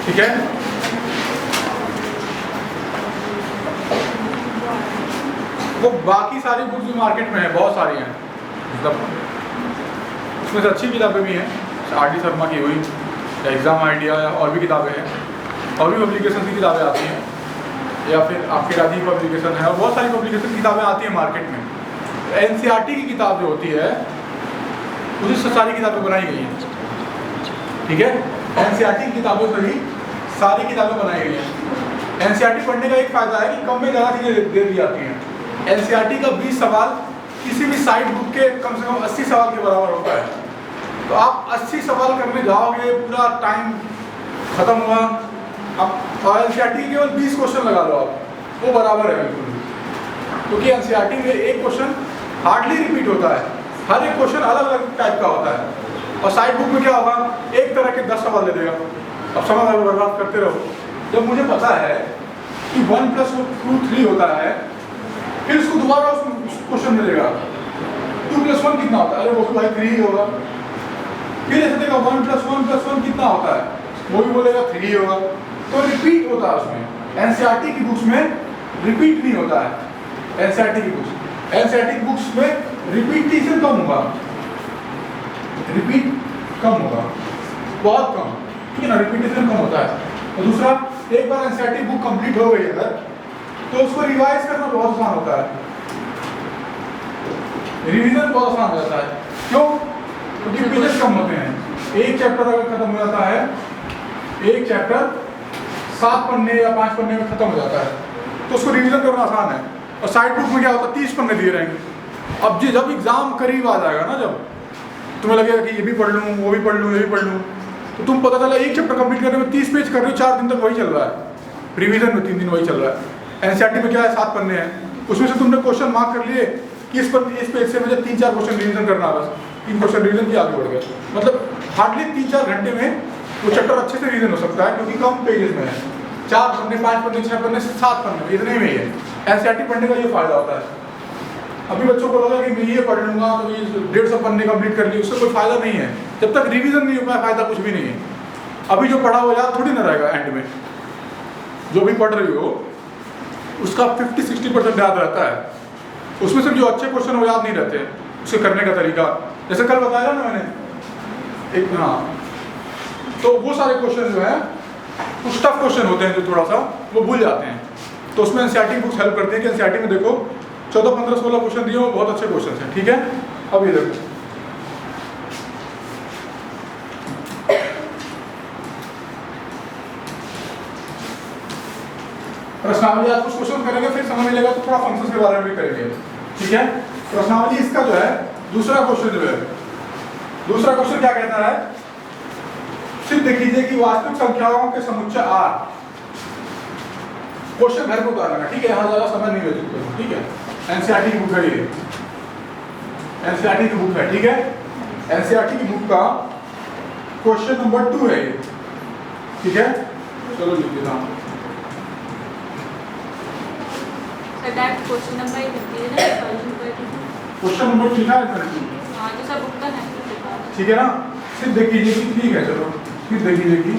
ठीक है। वो बाकी सारी बुक्स जो मार्केट में है, बहुत सारी हैं, मतलब उसमें से अच्छी किताबें भी हैं, आर डी शर्मा की हुई, एग्ज़ाम आइडिया, और भी किताबें हैं, और भी पब्लिकेशन की किताबें आती हैं, या फिर आपके राजीव पब्लिकेशन है, और बहुत सारी पब्लिकेशन की किताबें आती हैं मार्केट में। एनसीईआरटी की किताब जो होती है उसी से सारी किताबें बनाई गई हैं, ठीक है। एनसीईआरटी की किताबों से ही सारी किताबें बनाई गई हैं। एनसीईआरटी पढ़ने का एक फ़ायदा है कि कम में ज़्यादा चीज़ें दे दी जाती हैं। एनसीईआरटी का 20 सवाल किसी भी साइड बुक के कम से कम 80 सवाल के बराबर होता है। तो आप 80 सवाल करने जाओगे, पूरा टाइम ख़त्म हुआ। अब और एनसीईआरटी के केवल 20 क्वेश्चन लगा लो आप, वो बराबर है बिल्कुल, क्योंकि एनसीईआरटी में एक क्वेश्चन हार्डली रिपीट होता है, हर एक क्वेश्चन अलग अलग टाइप का होता है। और साइड बुक में क्या होगा, एक तरह के 10 सवाल दे देगा, अब समय बर्बाद करते रहो। जब मुझे पता है कि 1 + 2 3 होता है, फिर उसको दोबारा उस क्वेश्चन मिलेगा 2 + 1 कितना होता है, अरे वो तो भाई 3 ही होगा। फिर ऐसे देगा 1 + 1 + 1 कितना होता है, वो भी बोलेगा 3 ही होगा। तो रिपीट होता है उसमें। एनसीईआरटी की बुक्स में रिपीट नहीं होता है। एनसीईआरटी की बुक्स में रिपीटिशन कम होगा, रिपीट कम होगा, बहुत कम, ठीक है ना, रिपीटिशन कम होता है। और दूसरा, एक बार एनसीईआरटी बुक कंप्लीट हो गई अगर, तो उसको रिवाइज करना बहुत आसान होता है, रिवीजन बहुत आसान हो जाता है। क्यों? क्योंकि पेजेस कम होते हैं। एक चैप्टर अगर खत्म हो जाता है, एक चैप्टर 7 पन्ने या 5 पन्ने में खत्म हो जाता है, तो उसको रिवीजन करना आसान है। और साइड बुक में क्या होता है, 30 पन्ने दिए रहेंगे। अब जी जब एग्जाम करीब आ जाएगा ना, जब तुम्हें लगेगा कि ये भी पढ़ लूँ, वो भी पढ़ लूँ, ये भी पढ़ लूँ, तो तुम पता चला एक चैप्टर कंप्लीट करने में 30 पेज कर रहे हो, 4 दिन तक वही चल रहा है, रिवीजन में 3 दिन वही चल रहा है। एनसीईआरटी में क्या है, 7 पन्ने हैं, उसमें से तुमने क्वेश्चन मार्क कर लिए कि इस पेज से मुझे 3-4 क्वेश्चन रिवीजन करना है, बस 3 क्वेश्चन रिवीजन किया, आगे बढ़ गया। मतलब हार्डली 3-4 घंटे में वो चैप्टर अच्छे से रिवीजन हो सकता है, क्योंकि कम पेजेस में है। 4 पन्ने, 5 पन्ने, 6 पन्ने, 7 पन्ने, इतने में ही है। एनसीईआरटी पढ़ने का ये फायदा होता है। अभी बच्चों को लगा कि मैं ये पढ़ लूंगा तो ये 150 पन्ने कंप्लीट कर लिए, उससे कोई फायदा नहीं है। जब तक रिवीजन नहीं हो पाया, फायदा कुछ भी नहीं है। अभी जो पढ़ा हुआ याद थोड़ी ना रहेगा, एंड में जो भी पढ़ रही हो उसका 50-60% याद रहता है। उसमें से जो अच्छे क्वेश्चन वो याद नहीं रहते, उसे करने का तरीका, जैसे कल बताया ना मैंने एक, हाँ, तो वो सारे क्वेश्चन जो है कुछ टफ क्वेश्चन होते हैं जो थोड़ा सा वो भूल जाते हैं, तो उसमें एनसीईआरटी बुक्स हेल्प करती है कि एनसीईआरटी में देखो 14, 15, 16 क्वेश्चन दिए, वो बहुत अच्छे क्वेश्चन हैं, ठीक है। अब ये देखो, प्रश्नावली आज कुछ क्वेश्चन करेंगे, फिर समय मिलेगा तो थोड़ा फंक्शंस के बारे में भी करेंगे, ठीक है। प्रश्नावली इसका जो है दूसरा क्वेश्चन जो है, दूसरा क्वेश्चन क्या कहता है, सिद्ध कीजिए कि वास्तविक संख्याओं के समुच्चय R, क्वेश्चन घर को उतारना, ठीक है, यहाँ ज्यादा समय नहीं व्यतीत करूँ, ठीक है। एनसीईआरटी की बुक है ये, एनसीईआरटी की बुक है, ठीक है। एनसीईआरटी की बुक का क्वेश्चन नंबर 2 है ये, ठीक है। चलो लिखिए ना, क्वेश्चन नंबर लिखा है, ठीक है ना। सिद्ध कीजिए कि, ठीक है, चलो सिद्ध कीजिए कि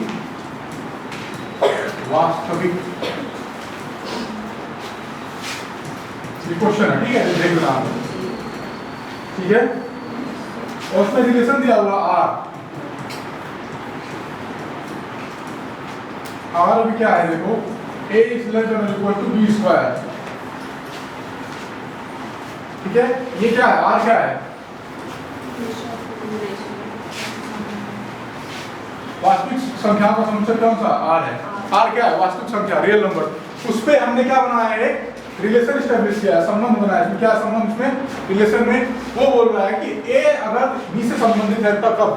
वास्तविक, क्वेश्चन है, ठीक है, देख लो आप, ठीक है। और उसमें रिलेशन दिया हुआ R भी क्या है, देखो A ≤ B², ठीक है। ये क्या है, R क्या है, वास्तविक संख्या का समुच्चय कौन सा, R है। R क्या है, वास्तविक संख्या, रियल नंबर। उस पे हमने क्या बनाया है, रिलेशन स्टैब्लिश किया है, संबंध बनाया है। क्या संबंध में, रिलेशन में, वो बोल रहा है कि A अगर B से संबंधित है तब कब,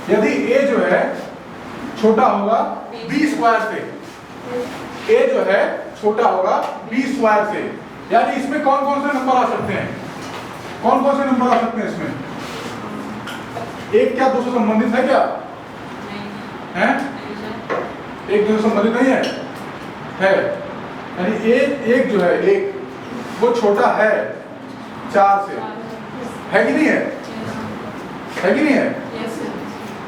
यदि A जो है छोटा होगा B² से, A जो है छोटा होगा B² से, यानी इसमें कौन कौन से नंबर आ सकते हैं, कौन कौन से नंबर आ सकते हैं इसमें, एक क्या 2 से संबंधित है, क्या है, एक 2 से संबंधित नहीं है, यानी एक जो है, एक वो छोटा है 4 से, है कि नहीं है, है कि नहीं है।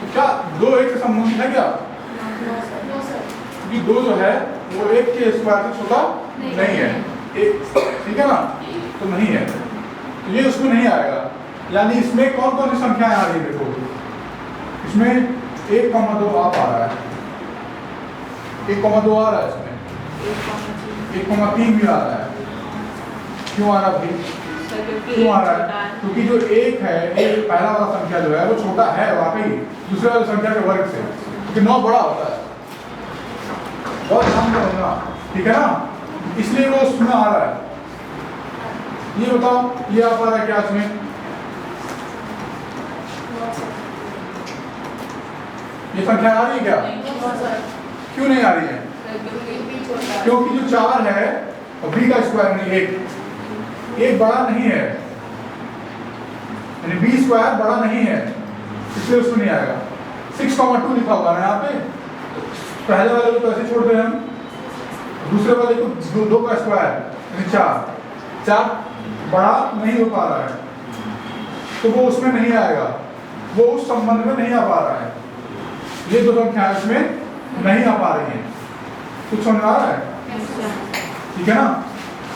तो क्या 2 1 से संबंधित है क्या? क्योंकि 2 जो है वो 1 के स्क्वायर से छोटा नहीं है, ठीक है ना, तो नहीं है, तो ये उसमें नहीं आएगा। यानी इसमें कौन कौन सी संख्याएं आ रही है? देखो इसमें 1,2 आ रहा है, 1,2 आ रहा है, इसमें 1,3 भी आ रहा है। क्यों आ रहा भाई? क्यों आ रहा है? क्योंकि जो 1 है, एक पहला वाला संख्या जो है वो छोटा है वाकई दूसरे वाली संख्या के वर्ग से, क्योंकि 9 बड़ा होता है, बहुत ध्यान से होगा, ठीक है ना, इसलिए वो उसमें आ रहा है। ये बताओ ये आ पा रहा है क्या इसमें? ये संख्या आ रही है क्या? क्यों नहीं आ रही है? क्योंकि जो 4 है और b का स्क्वायर नहीं, 1 बड़ा नहीं है, यानी b स्क्वायर बड़ा नहीं है, इसलिए उसमें नहीं आएगा। 6,2 लिखा होगा ना यहाँ पे, पहले वाले को तो ऐसे छोड़ दें हम, दूसरे वाले को 2 का स्क्वायर यानी 4 बड़ा नहीं हो पा रहा है, तो वो उसमें नहीं आएगा, वो उस संबंध में नहीं आ पा रहा है। ये 2 संख्याएं इसमें नहीं आ पा रही हैं। कुछ समझ आ रहा है? ठीक है ना,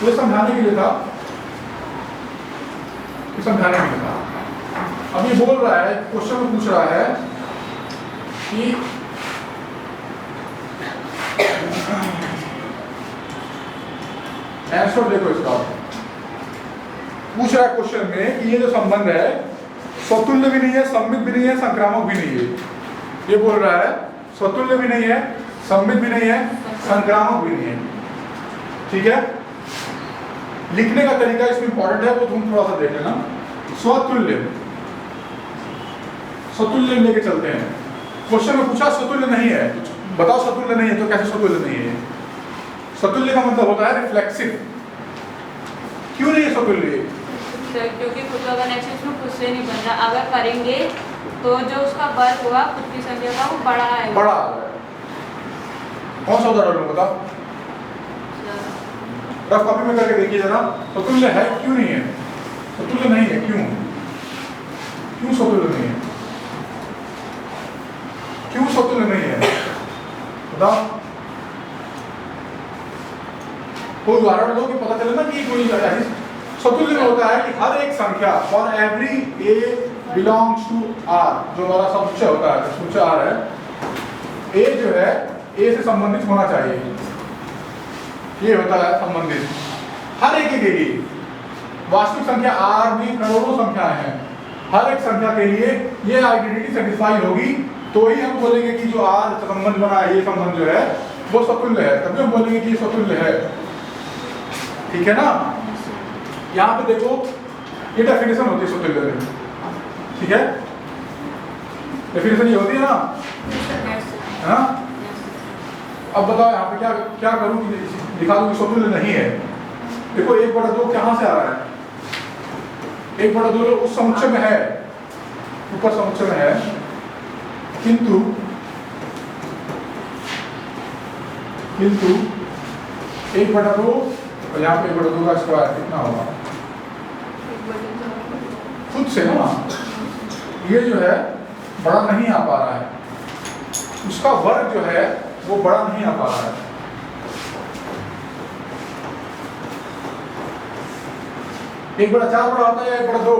तो ये समझाने के लिए था, समझाने के लिए था। अब ये बोल रहा है, क्वेश्चन में पूछ रहा है कि आंसर देखो इसका, पूछ रहा है क्वेश्चन में कि ये जो संबंध है स्वतुल्य भी नहीं है, सममित भी नहीं है, संक्रामक भी नहीं है। ये बोल रहा है स्वतुल्य भी नहीं है, सममित भी नहीं है, संक्रामक भी नहीं है, ठीक है। लिखने का तरीका इसमें इंपॉर्टेंट है, वो तुम थोड़ा सा देख लेना। स्वतुल्य, स्वतुल्य लेके चलते हैं। क्वेश्चन में पूछा स्वतुल्य नहीं है, बताओ स्वतुल्य नहीं है, तो कैसे स्वतुल्य नहीं है? स्वतुल्य का मतलब होता है रिफ्लेक्सिव। क्यों नहीं है स्वतुल्य? क्योंकि खुद अगर नेक्स्ट में खुद से नहीं बन रहा, अगर करेंगे तो जो उसका वर्ग हुआ खुद की संख्या का वो बड़ा है, बड़ा आ रहा है। कौन सा उदाहरण बताओ, रफ कॉपी में करके देखिए जरा। स्वतुल्य है क्यों नहीं है? स्वतुल्य नहीं है, क्यों? क्यों स्वतुल्य नहीं है? क्यों स्वतुल्य नहीं है बताओ। कोई उदाहरण दो कि पता चले ना कि कोई स्वतुल्य में होता है कि हर एक संख्या for every a belongs to r, जो हमारा समुच्चय होता है, समुच्चय r है, a जो है a से संबंधित होना चाहिए, ये होता है संबंधित हर एक के लिए। वास्तविक संख्या r में करोड़ों संख्याएं हैं, हर एक संख्या के लिए ये आइडेंटिटी सेटिस्फाई होगी तो ही हम बोलेंगे कि जो r संबंध बना है, ये संबंध जो है वो स्वतुल्य है, तभी हम बोलेंगे कि ये स्वतुल्य है, ठीक है ना। यहाँ पे देखो ये डेफिनेशन होती है स्वतुल्य में, ठीक है, डेफिनेशन ये होती है ना, है ना। अब बताओ यहाँ पे क्या क्या करूँ कि दिखा दूँ कि स्वतुल्य नहीं है। देखो 1/2 कहाँ से आ रहा है? 1/2 उस समुच्चय में है, ऊपर समुच्चय में है, किंतु 1/2 और यहाँ पे 1/2 का स्क्वायर कितना होगा? खुद से ना ये जो है बड़ा नहीं आ पा रहा है, उसका वर्ग जो है वो बड़ा नहीं आ पा रहा है। 1/4 बड़ा होता है या 1/2?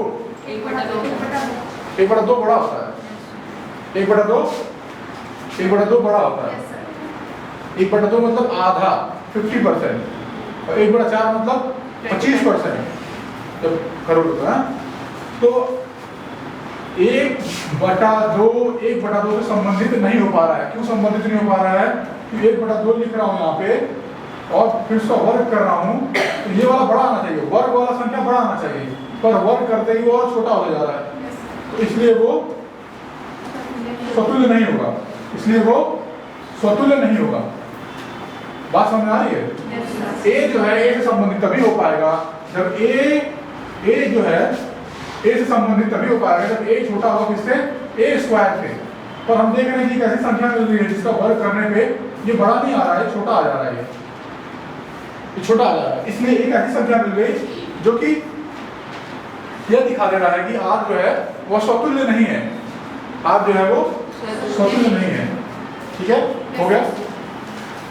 1/2 बड़ा होता है। 1/2 बड़ा होता है। 1/2 मतलब आधा, 50%, और 1/4 मतलब 25%। जब करोड़ होता है तो 1/2 से संबंधित नहीं हो पा रहा है। क्यों संबंधित नहीं हो पा रहा है? कि 1/2 लिख रहा हूँ यहाँ पे और फिर उसका वर्ग कर रहा हूँ, तो ये वाला बड़ा आना चाहिए, वर्ग वाला संख्या बड़ा आना चाहिए, पर वर्ग करते ही वो और छोटा हो जा रहा है, तो इसलिए वो स्वतुल्य नहीं होगा, इसलिए वो स्वतुल्य नहीं होगा। बात समझ आ रही है? ए जो है ए से संबंधित तभी हो पाएगा जब ए जो है ए से संबंधित तभी हो पाएगा जब ए छोटा होगा किससे? ए स्क्वायर से। पर हम देख रहे हैं कि एक ऐसी संख्या मिल रही है जिसका वर्ग करने पे ये बड़ा नहीं आ रहा है, छोटा आ जा रहा है, ये छोटा आ जा रहा है। इसलिए एक ऐसी संख्या मिल गई जो कि यह दिखा दे रहा है कि r जो है वो स्वतुल्य नहीं है, r जो है वो स्वतंत्र नहीं है। ठीक है, हो गया,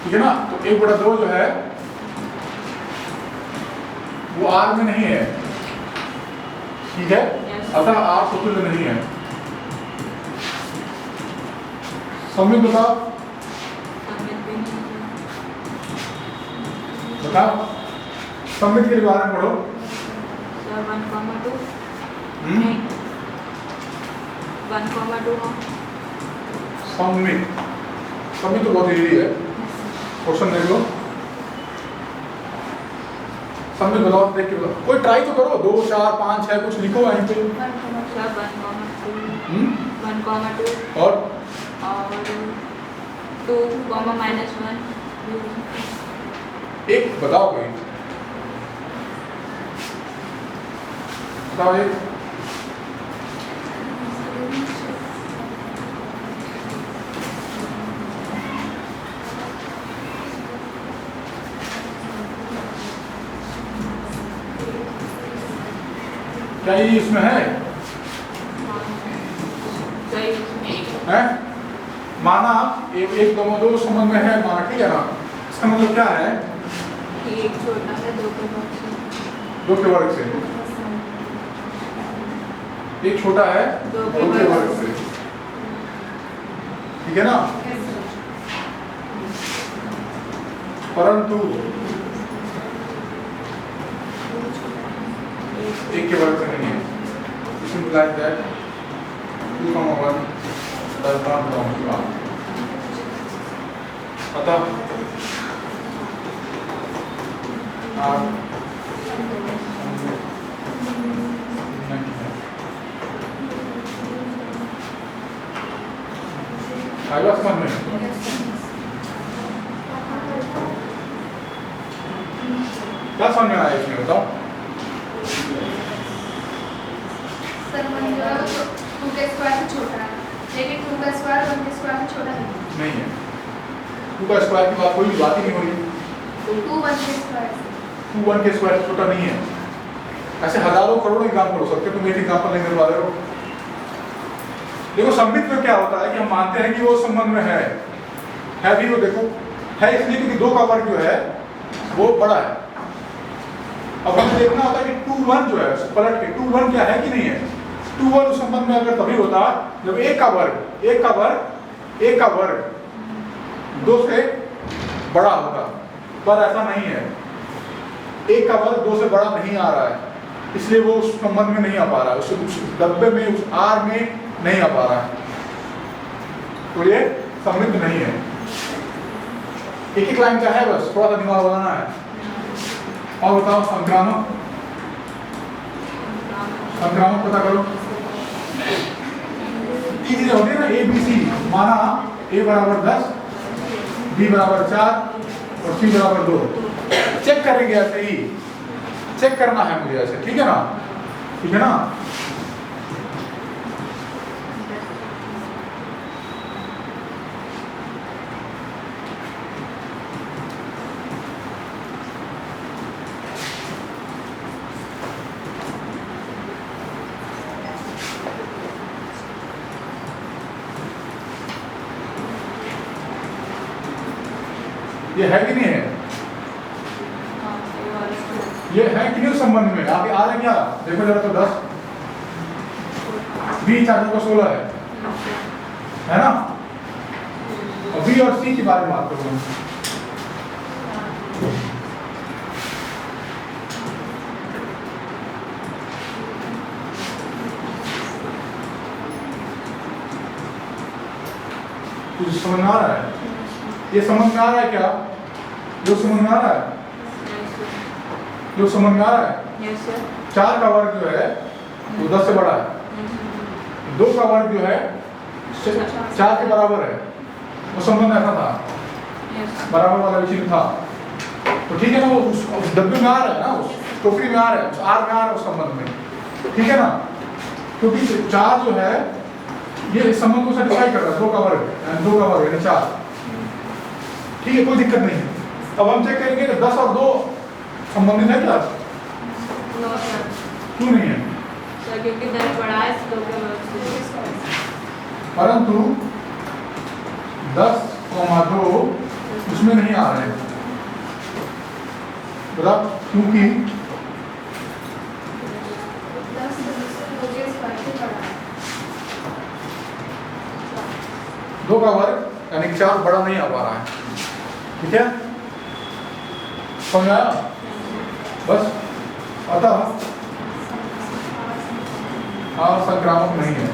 ठीक है ना। तो 1/2 जो है वो R में नहीं है, ठीक है, अतः R स्वतंत्र नहीं है। सममित बताओ, बताओ सममित के बारे में पढ़ो। 1,2 नहीं 1,2 हो। सममित, सममित तो बहुत इजी है, क्वेश्चन देख लो। सममित बताओ, देख के बताओ, कोई ट्राई तो करो, 2, 4, 5, 6 कुछ लिखो वहीं पे। 1,2 और 2, -1 एक बताओ, कोई बताओ एक। क्या ये इसमें है? है? माना 1, 2 संबंध में है, माना, ठीक है ना। इसका मतलब क्या है? एक छोटा है 2 के वर्ग से, 2 के वर्ग से, एक छोटा है 2 के वर्ग से, ठीक है ना। परंतु 1 के वर्ग से नहीं है। Simple like that. 2,1 does not belong to R. अतः R आएगा समझ में? क्या समझ में आया इसमें, बताओ। सर 2 के स्क्वायर से छोटा है, लेकिन 2 का स्क्वायर 1 के स्क्वायर से छोटा नहीं है। 2 का स्क्वायर की बात, कोई बात ही नहीं हो रही। 2 1 के स्क्वायर से, 2 1 के स्क्वायर से छोटा नहीं है। ऐसे हजारों करोड़ों एग्जाम्पल हो सकते हैं, तुम एक एग्जाम्पल नहीं कर पा रहे हो। देखो सममित में क्या होता है कि हम मानते हैं कि वो संबंध में है भी, वो देखो है इसलिए क्योंकि 2 का वर्ग जो है वो बड़ा है। अब हमें देखना होता है कि 2 1 जो है पलट के 2 1 क्या है कि नहीं है। 2 1 उस संबंध में अगर तभी होता जब 1 का वर्ग 2 से बड़ा होता, पर ऐसा नहीं है। 1 का वर्ग 2 से बड़ा नहीं आ रहा है, इसलिए वो उस संबंध में नहीं आ पा रहा है, उस डब्बे में, उस R में नहीं आ पा रहा है, तो ये सममित नहीं है। एक लाइन का है, बस थोड़ा सा दिमाग लगाना है। और बताओ संक्रामक पता करो। 3 चीजें होती है ना, ABC, माना A बराबर 10, B बराबर 4 और C बराबर 2। चेक करेंगे ऐसे ही, चेक करना है मुझे ऐसे, ठीक है ना, ठीक है ना। ये है कि नहीं है? ये है कि नहीं संबंध में? आगे आ रहा है क्या? देखो जरा तो 10 B 4 को 16 है ना। और B और C के बारे में बात करूँ, कुछ समझ में आ रहा है? ये समझ में आ रहा है क्या? जो समझ में आ रहा है, जो समझ में आ रहा है। 4 का वर्ग जो है वो 10 से बड़ा है, 2 का वर्ग जो है 4 के बराबर है, वो संबंध ऐसा था, बराबर वाला विषय था। तो ठीक है ना, वो उस डब्बे में आ रहा है ना, उस टोकरी में आ रहा है, उस R में आ रहा है, उस संबंध में, ठीक है ना। क्योंकि 4 जो है ये इस संबंध को सेटिस्फाई कर रहा है, 2 का वर्ग यानी 4, ठीक है, कोई दिक्कत नहीं है। अब हम चेक करेंगे कि 10 और 2 संबंधित है क्या? क्यों नहीं है? क्योंकि 10 बड़ा है, 2 के वर्ग से। परंतु 10,2 उसमें नहीं आ रहे हैं, बता क्योंकि 10 2 के स्क्वायर से बड़ा है। 2 का वर्ग यानी कि 4 बड़ा नहीं आ पा रहा है। ठीक है, समझ आया? बस अतः संक्रामक नहीं है।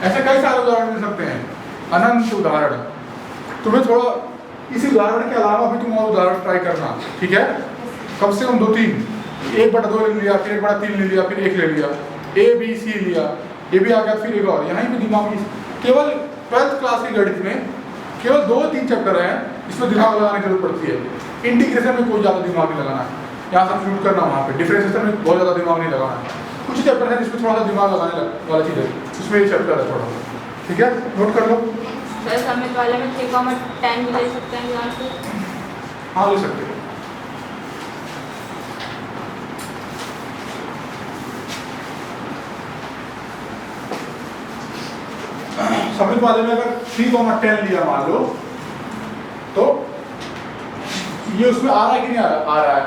ऐसे कई सारे उदाहरण मिल सकते हैं, अनंत उदाहरण। तुम्हें थोड़ा इसी उदाहरण के अलावा भी तुम और उदाहरण ट्राई करना, ठीक है? कम से कम 2-3, 1/2 ले लिया, फिर 1/3 ले लिया, फिर 1 ले लिया, ए बी सी लिया, ये भी आ गया, फिर एक और। यहाँ पे दिमाग में केवल 12th क्लास की गणित में केवल 2-3 चैप्टर हैं, इसमें दिमाग लगाने की जरूरत पड़ती है। इंटीग्रेशन में कोई ज़्यादा दिमाग नहीं लगाना है, यहाँ सब्स्टिट्यूट करना, वहाँ पे डिफरेंशिएशन में बहुत ज़्यादा दिमाग नहीं लगाना है। कुछ चैप्टर है जिसमें थोड़ा सा दिमाग लगाने वाला चीज़ है, उसमें ये चैप्टर है थोड़ा, ठीक है? नोट कर लो। सर समित वाले में 3,10 भी ले सकते हैं यहाँ से? हाँ, ले सकते हैं। समित वाले में अगर 3,10 लिया मान लो, तो ये उसमें आ रहा है कि नहीं आ रहा है?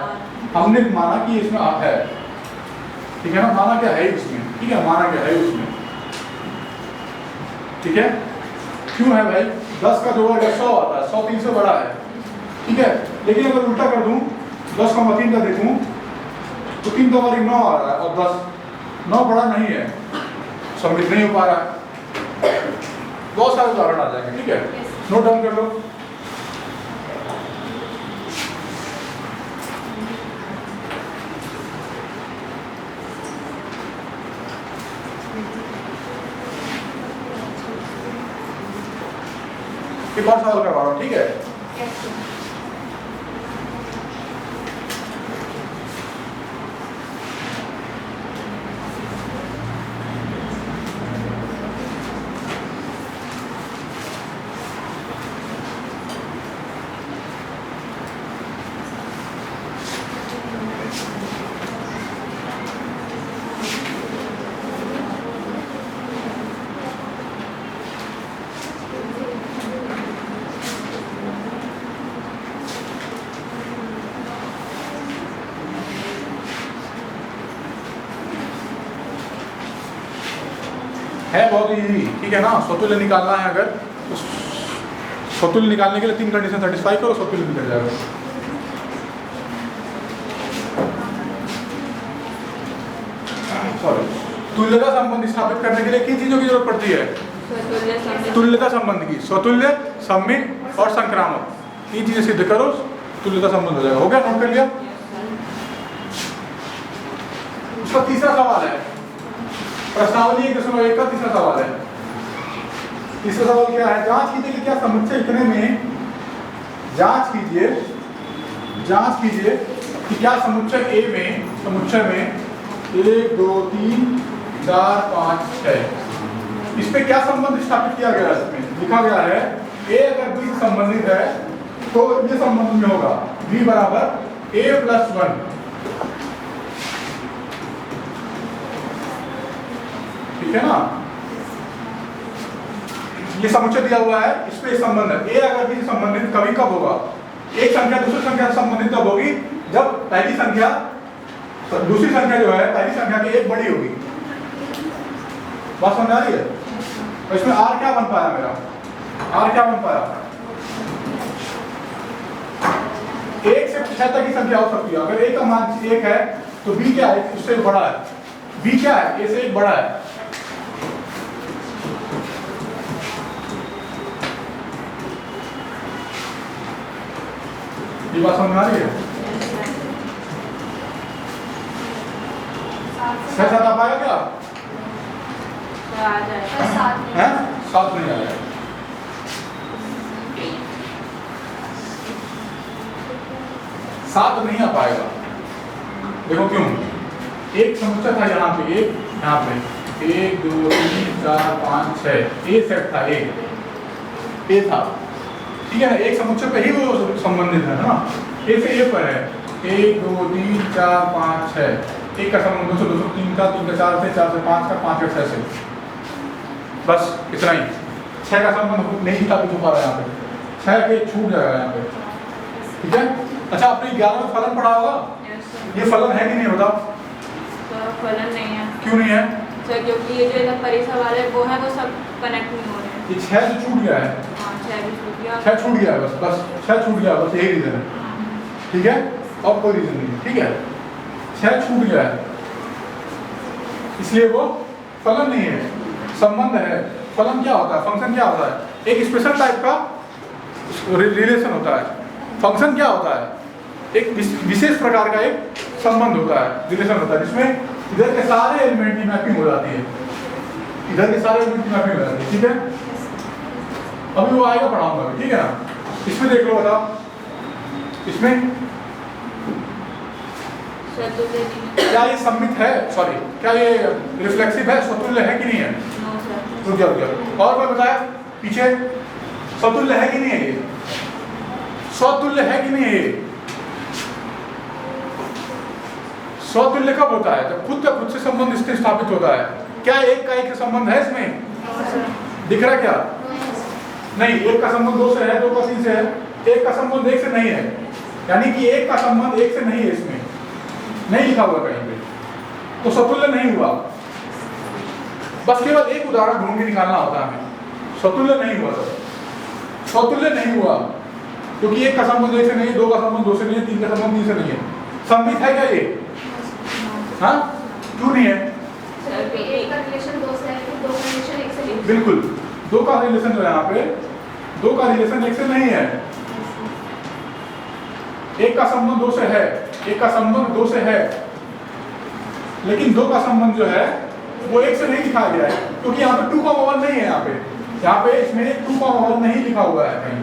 हमने माना कि इसमें है, ठीक है ना? माना क्या है उसमें, ठीक है, माना क्या है उसमें, ठीक है? क्यों है भाई? 10 का 2 वर्ग 100 आता है, 100 3 से बड़ा है, ठीक है? लेकिन अगर उल्टा कर दूं, 10,3 का देखूं तो 3 का वर्ग 9 आ रहा है, और 9 बड़ा नहीं है, सम्मिलित नहीं हो पा रहा है। बहुत सारे उदाहरण आ जाएंगे, ठीक है? नोट डाउन कर लो। एक और सवाल करवा रहा हूँ, ठीक है? है बहुत इजी, ठीक है ना? स्वतुल्य निकालना है, अगर तो स्वतुल्य निकालने के लिए 3 कंडीशन सेटिस्फाई करो, स्वतुल्य निकल जाएगा। सॉरी, तुल्यता संबंध स्थापित करने के लिए किन चीजों की जरूरत पड़ती है? तुल्यता संबंध की। स्वतुल्य, सम्मित और संक्रामक, तीन चीजें सिद्ध करो, तुल्यता संबंध हो जाएगा। हो गया? नोट कर लिया? उसका तीसरा सवाल है, प्रश्नावली 1.1 का तीसरा सवाल है। तीसरा सवाल क्या है? जांच कीजिए कि क्या समुच्चय इतने में, जांच कीजिए कि क्या समुच्चय ए में, समुच्चय में 1 2 3 4 5 6, इस पे क्या संबंध स्थापित किया गया है? इसमें लिखा गया है ए अगर बी से संबंधित है तो ये संबंध में होगा b बराबर a+1, ठीक है ना? ये समुच्चय दिया हुआ है, इस पे संबंध है। ए अगर बी से संबंधित कभी कब होगा? एक संख्या दूसरी संख्या से संबंधित कब होगी? जब पहली संख्या दूसरी संख्या जो है पहली संख्या की एक बड़ी होगी। बात समझ आ रही है? तो इसमें r क्या बन पाया मेरा? r क्या बन पाया? 1 से 6 तक की संख्या हो सकती है। अगर a का मान 1 है तो b क्या है? उससे बड़ा है। b क्या है? a से 1 बड़ा है। ये बात समझ आ रही है? 6 7 आ पाएगा क्या? आ जाएगा। 7 नहीं आएगा। सात नहीं आ पाएगा। देखो क्यों? एक समुच्चय था यहाँ पे, एक यहाँ पे 1 2 3 4 5 6 ए सेट था, एक ए था, ठीक है ना? एक समुच्चय पे ही वो संबंधित है ना? ए से ए पर है 1 2 3 4 5 6, एक का संबंध 2 से 2 से 3 का, 3 का 4 से, 4 से 5 का, 5 का 6 से, बस इतना ही। 6 का संबंध नहीं स्थापित हो पा रहा है यहाँ पे, 6 के छूट जाएगा यहाँ पे, ठीक है। अच्छा, आपने 11 में फलन पढ़ा होगा, ये फलन है कि नहीं होता? तो फलन नहीं है। क्यों नहीं है? सर क्योंकि ये जो परिसर वाले वो है वो सब कनेक्ट नहीं हो रहे हैं। ये 6 जो छूट गया है, हाँ 6 भी छूट गया। 6 छूट गया है, बस 6 छूट गया, बस यही रीजन है, ठीक है, और कोई रीजन नहीं है, ठीक है। 6 छूट गया है, इसलिए वो फलन नहीं है, संबंध है। फलन क्या होता है? फंक्शन क्या होता है? एक स्पेशल टाइप का रिलेशन होता है। फंक्शन क्या होता है? एक विशेष प्रकार का एक संबंध होता है, रिलेशन होता है, जिसमें इधर के सारे एलिमेंट की मैपिंग हो जाती है, इधर के सारे एलिमेंट की मैपिंग हो जाती है, ठीक है। अभी वो आएगा, पढ़ाऊंगा, ठीक है ना। इसमें देख लो, बताओ इसमें क्या ये सम्मित है, सॉरी क्या ये रिफ्लेक्सिव है, स्वतुल्य है कि नहीं है? रुक जाओ, और कोई बताया पीछे, स्वतुल्य है कि नहीं है? ये स्वतुल्य है कि नहीं है? ये स्वतुल्य कब होता है? जब खुद का खुद से संबंध इससे स्थापित होता है। क्या एक का एक से संबंध है इसमें? दिख रहा है क्या? नहीं, एक का संबंध 2 से है, 2 का 3 से है, एक का संबंध 1 से नहीं है, यानी कि एक का संबंध 1 से नहीं है, इसमें नहीं लिखा हुआ कहीं पे, तो स्वतुल्य नहीं हुआ। बस केवल एक उदाहरण ढूंढ के निकालना होता है हमें, स्वतुल्य नहीं हुआ, स्वतुल्य नहीं हुआ क्योंकि एक का संबंध 1 से नहीं है, 2 का संबंध 2 से नहीं है, 3 का संबंध 3 से नहीं है। सम्मित है क्या ये? हाँ, क्यों नहीं है? एक का रिलेशन 2 से है, 2 का रिलेशन 1 से नहीं। बिल्कुल, 2 का रिलेशन जो है यहाँ पे, 2 का रिलेशन 1 से नहीं है। एक का संबंध 2 से है, एक का संबंध 2 से है, लेकिन 2 का संबंध जो है वो 1 से नहीं दिखाया गया है, क्योंकि यहाँ पे 2,1 नहीं है। यहाँ पे इसमें 2,1 नहीं लिखा हुआ है कहीं,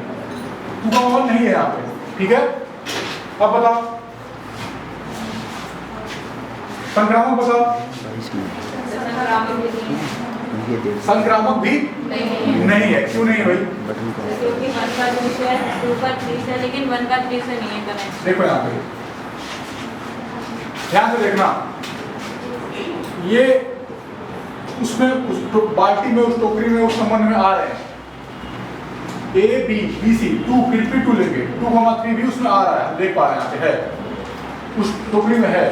2,1 नहीं है यहाँ पे, ठीक है। अब बताओ संक्रामक, बताओ संक्रामक भी नहीं है। क्यों नहीं है भाई? क्योंकि 1 का 2 से है, 2 का 3 से, लेकिन 1 का 3 से नहीं है कनेक्ट। देखो यहाँ पे ध्यान से देखना, ये उसमें उस बाल्टी में, उस टोकरी में, उस संबंध में आ रहे हैं। ए बी बी सी 2, फिर 2 लेंगे, 2,3 भी उसमें आ रहा है, देख पा रहे हैं यहाँ पे है, उस टोकरी में है।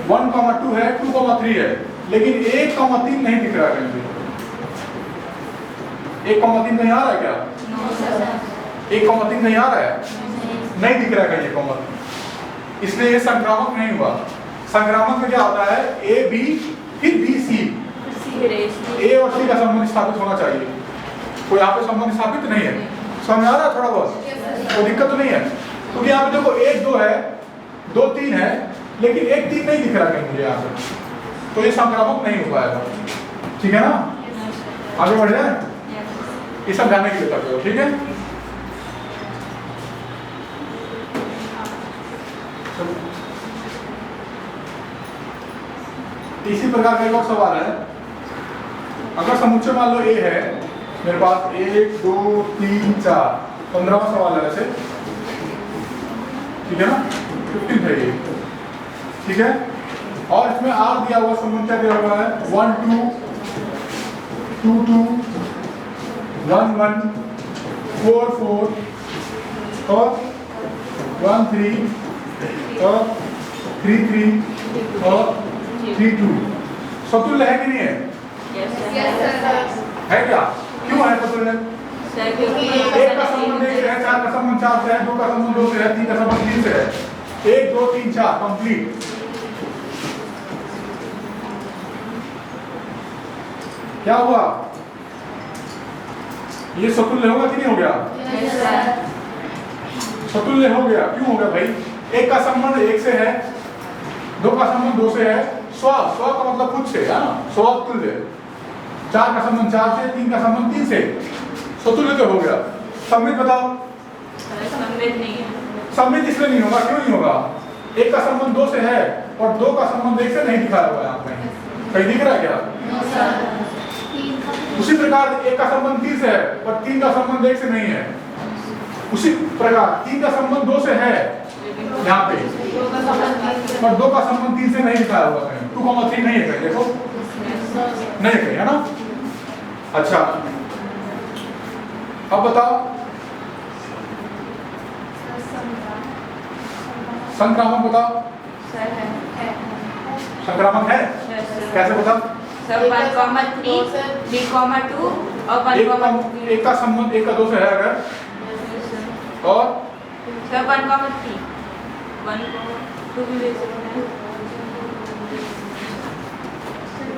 1,2 है, 2,3 है, लेकिन 1,3 नहीं दिख रहा है कहीं पे। 1,3 नहीं आ रहा है क्या? 1,3 नहीं आ रहा है, नहीं दिख रहा है कहीं 1,3, इसलिए ये संक्रामक नहीं हुआ। संक्रामक में क्या होता है? ए बी फिर बी सी, ए और सी का संबंध स्थापित होना चाहिए। कोई यहाँ पे संबंध स्थापित नहीं है, समझ आ रहा है थोड़ा बहुत? कोई दिक्कत तो नहीं है, क्योंकि यहाँ पे देखो 1 2 है, 2 3 है, लेकिन 1 3 नहीं दिख रहा कहीं मुझे यहाँ पे, तो ये संक्रामक नहीं हो पाएगा, ठीक है ना। आगे बढ़ जाए, ये सब जानने के लिए करते हो, ठीक है। इसी प्रकार का एक और सवाल है, अगर समुच्चय मान लो ए है मेरे पास, 1 2 3 4, 15वां सवाल है वैसे, ठीक है ना, 15 है ये, ठीक है। और इसमें आर दिया हुआ, समुच्चय दिया हुआ है 1 2 2 2 1 1 4 4 और 1 3 और 3 3 और 3 2। स्वतुल्य है कि नहीं है? Yes sir. है क्या? क्यों है स्वतुल्य? एक का संबंध 1 से है, 4 का संबंध 4 से है, 2 का संबंध 2 से है, 3 का संबंध 3 से है। 1 2 3 4 कंप्लीट। क्या हुआ? ये स्वतुल्य होगा कि नहीं हो गया? Yes sir. स्वतुल्य हो गया। क्यों हो गया भाई? एक का संबंध 1 से है, 2 का संबंध 2 से है, स्व का मतलब खुद से है ना, स्वतुल्य। 4 का संबंध 4 से, 3 का संबंध 3 से, स्वतुल्य तो हो गया। सम्मित बताओ। सम्मित नहीं है। सम्मित इसलिए नहीं होगा, क्यों नहीं होगा? 1 का संबंध 2 से है और 2 का संबंध 1 से नहीं दिखाया हुआ है यहाँ पे, कहीं दिख रहा है क्या? उसी प्रकार 1 का संबंध 3 से है और 3 का संबंध 1 से नहीं है। उसी प्रकार 3 का संबंध 2 से है यहाँ पे, पर 2 का संबंध 3 से नहीं दिखाया हुआ कहीं, 2,3 नहीं है कहीं, देखो नहीं है कहीं, है ना। अच्छा अब बताओ संक्रामक बताओ, संक्रामक है कैसे बताओ। सब 1,3 3,2 और 1,3 एक का संबंध 1 का 2 से है अगर, और सब 1,3 1,2 भी ले सकते हैं,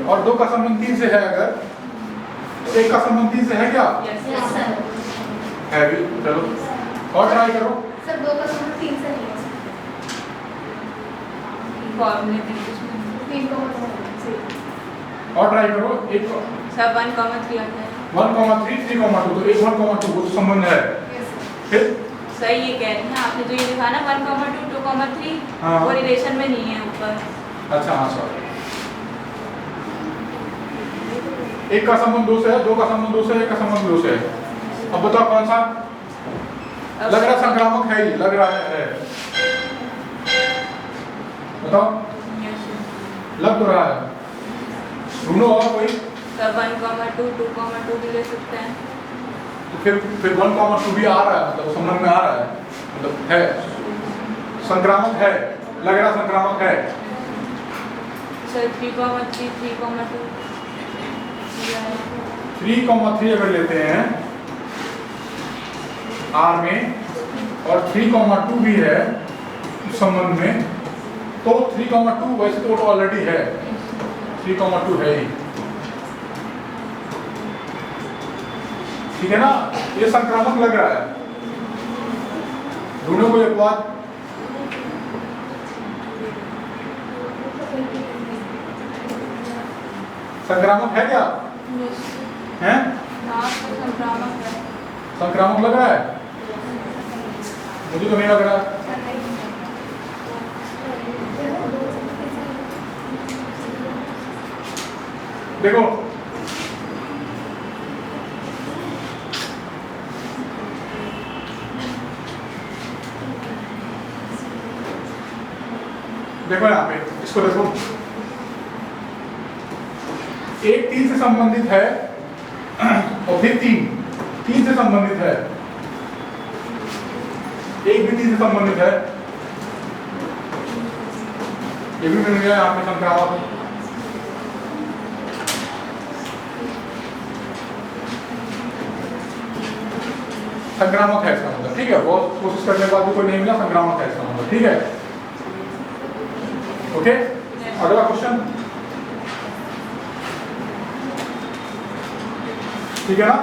और 2 का संबंध 3 से है अगर, 1 का संबंध 3 से है क्या, यस सर। है भी। चलो और ट्राई करो। सर 2 का संबंध 3 से नहीं है। फॉर्मूले थे उसमें। 3 को मतलब और ट्राई करो। एक सब 1,3 आता है। 1,3 3,2 तो 1 1,2 वो तो संबंध है। Yes sir. फिर सही ये कह रही हैं आपने, जो ये लिखा ना 1,2 2,3 हाँ। वो रिलेशन में नहीं है ऊपर। अच्छा हाँ सॉरी, 1 का संबंध 2 से है, 2 का संबंध 2 से है, 1 का संबंध 2 से है। अब बताओ कौन सा लग रहा संक्रामक है, ही लग रहा है बताओ, लग तो रहा है। ढूंढो और कोई। सब 1,2 2,2 भी ले सकते हैं। तो फिर 1,2 भी आ रहा है, मतलब समझ में आ रहा है, मतलब है संक्रामक है, लग रहा संक्रामक है। सर 3,3 3,2 3,3 अगर लेते हैं R में और 3,2 भी है उस संबंध में, तो 3,2 वैसे तो ऑलरेडी है, 3,2 है ही, ठीक है ना। ये संक्रामक लग रहा है। दोनों को एक बात संक्रामक है क्या, हैं? हाँ तो संक्रामक है। संक्रामक लग रहा है, मुझे तो नहीं लग रहा। देखो देखो यहाँ पे, इसको देखो, एक 3 से संबंधित है और फिर 3 से संबंधित है, एक भी 3 से संबंधित है, ये भी मिल गया यहाँ पे संक्रामक। संक्रामक है इसका मतलब, ठीक है। बहुत कोशिश करने के बाद भी कोई नहीं मिला, संक्रामक है इसका मतलब, ठीक है। ओके, अगला क्वेश्चन, ठीक है ना।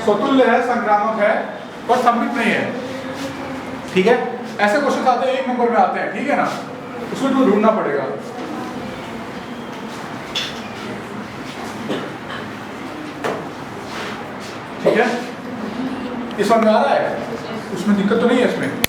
स्वतुल्य है, संक्रामक है, पर सममित नहीं है, ठीक है। ऐसे क्वेश्चन आते हैं 1 नंबर में आते हैं, ठीक है ना, उसमें तो ढूंढना पड़ेगा। ठीक है, ये समझ में आ रहा है, उसमें दिक्कत तो नहीं है इसमें।